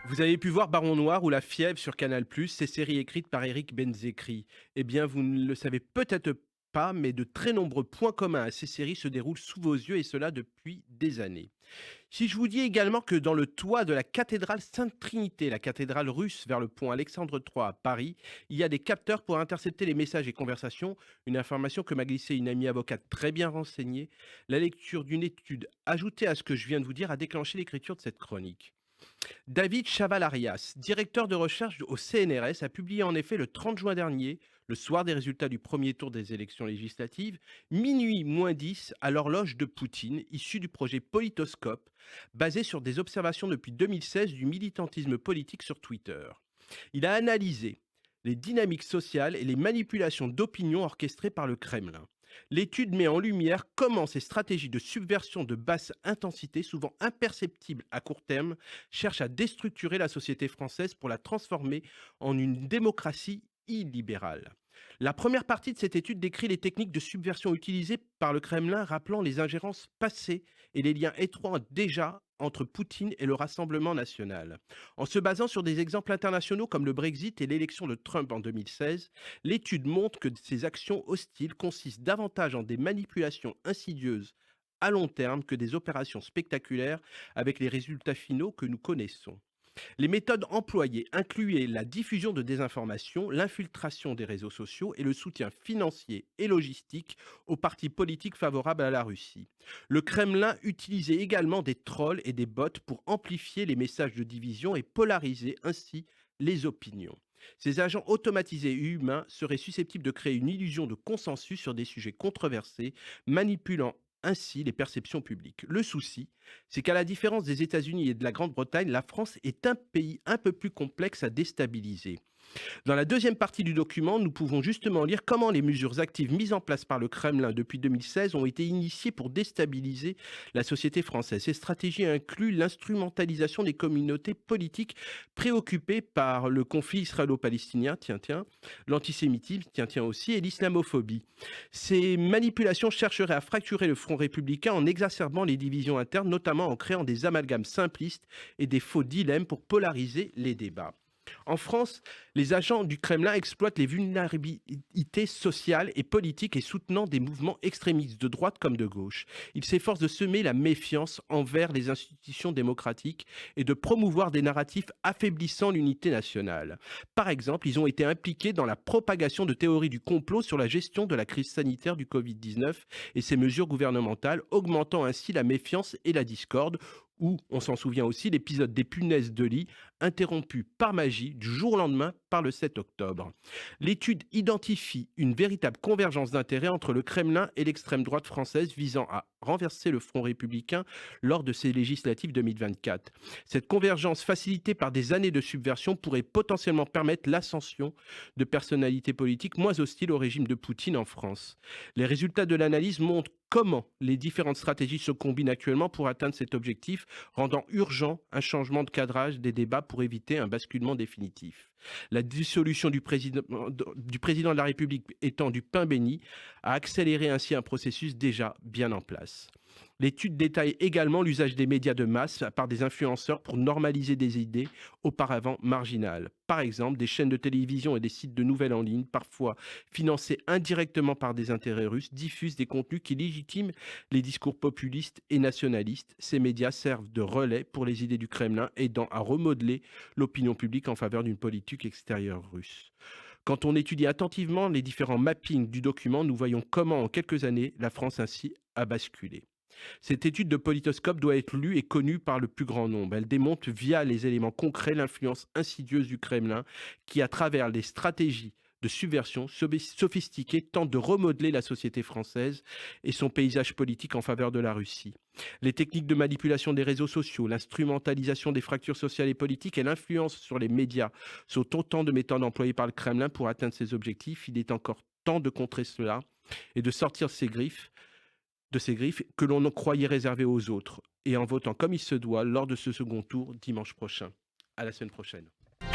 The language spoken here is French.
Vous avez pu voir Baron Noir ou La Fièvre sur Canal+, ces séries écrites par Éric Benzekri. Eh bien, vous ne le savez peut-être pas, mais de très nombreux points communs à ces séries se déroulent sous vos yeux, et cela depuis des années. Si je vous dis également que dans le toit de la cathédrale Sainte-Trinité, la cathédrale russe vers le pont Alexandre III à Paris, il y a des capteurs pour intercepter les messages et conversations, une information que m'a glissée une amie avocate très bien renseignée, la lecture d'une étude ajoutée à ce que je viens de vous dire a déclenché l'écriture de cette chronique. David Chavalarias, directeur de recherche au CNRS, a publié en effet le 30 juin dernier, le soir des résultats du premier tour des élections législatives, minuit moins 10 à l'horloge de Poutine, issu du projet Politoscope, basé sur des observations depuis 2016 du militantisme politique sur Twitter. Il a analysé les dynamiques sociales et les manipulations d'opinion orchestrées par le Kremlin. L'étude met en lumière comment ces stratégies de subversion de basse intensité, souvent imperceptibles à court terme, cherchent à déstructurer la société française pour la transformer en une démocratie illibérale. La première partie de cette étude décrit les techniques de subversion utilisées par le Kremlin, rappelant les ingérences passées et les liens étroits déjà entre Poutine et le Rassemblement national. En se basant sur des exemples internationaux comme le Brexit et l'élection de Trump en 2016, l'étude montre que ces actions hostiles consistent davantage en des manipulations insidieuses à long terme que des opérations spectaculaires avec les résultats finaux que nous connaissons. Les méthodes employées incluaient la diffusion de désinformation, l'infiltration des réseaux sociaux et le soutien financier et logistique aux partis politiques favorables à la Russie. Le Kremlin utilisait également des trolls et des bots pour amplifier les messages de division et polariser ainsi les opinions. Ces agents automatisés et humains seraient susceptibles de créer une illusion de consensus sur des sujets controversés, manipulant ainsi les perceptions publiques. Le souci, c'est qu'à la différence des États-Unis et de la Grande-Bretagne, la France est un pays un peu plus complexe à déstabiliser. Dans la deuxième partie du document, nous pouvons justement lire comment les mesures actives mises en place par le Kremlin depuis 2016 ont été initiées pour déstabiliser la société française. Ces stratégies incluent l'instrumentalisation des communautés politiques préoccupées par le conflit israélo-palestinien, l'antisémitisme, aussi, et l'islamophobie. Ces manipulations chercheraient à fracturer le front républicain en exacerbant les divisions internes, notamment en créant des amalgames simplistes et des faux dilemmes pour polariser les débats. En France, les agents du Kremlin exploitent les vulnérabilités sociales et politiques et soutenant des mouvements extrémistes de droite comme de gauche. Ils s'efforcent de semer la méfiance envers les institutions démocratiques et de promouvoir des narratifs affaiblissant l'unité nationale. Par exemple, ils ont été impliqués dans la propagation de théories du complot sur la gestion de la crise sanitaire du Covid-19 et ses mesures gouvernementales, augmentant ainsi la méfiance et la discorde, ou, on s'en souvient aussi, l'épisode des punaises de lit, interrompu par magie du jour au lendemain par le 7 octobre. L'étude identifie une véritable convergence d'intérêts entre le Kremlin et l'extrême droite française visant à renverser le front républicain lors de ces législatives 2024. Cette convergence facilitée par des années de subversion pourrait potentiellement permettre l'ascension de personnalités politiques moins hostiles au régime de Poutine en France. Les résultats de l'analyse montrent comment les différentes stratégies se combinent actuellement pour atteindre cet objectif, rendant urgent un changement de cadrage des débats pour éviter un basculement définitif. La dissolution du président de la République étant du pain béni, a accéléré ainsi un processus déjà bien en place. L'étude détaille également l'usage des médias de masse par des influenceurs pour normaliser des idées auparavant marginales. Par exemple, des chaînes de télévision et des sites de nouvelles en ligne, parfois financés indirectement par des intérêts russes, diffusent des contenus qui légitiment les discours populistes et nationalistes. Ces médias servent de relais pour les idées du Kremlin, aidant à remodeler l'opinion publique en faveur d'une politique extérieure russe. Quand on étudie attentivement les différents mappings du document, nous voyons comment en quelques années, la France ainsi a basculé. Cette étude de Politoscope doit être lue et connue par le plus grand nombre. Elle démontre via les éléments concrets l'influence insidieuse du Kremlin qui, à travers les stratégies de subversion sophistiquées, tente de remodeler la société française et son paysage politique en faveur de la Russie. Les techniques de manipulation des réseaux sociaux, l'instrumentalisation des fractures sociales et politiques et l'influence sur les médias sont autant de méthodes employées par le Kremlin pour atteindre ses objectifs. Il est encore temps de contrer cela et de sortir de ces griffes que l'on croyait réservées aux autres, et en votant comme il se doit lors de ce second tour dimanche prochain. À la semaine prochaine.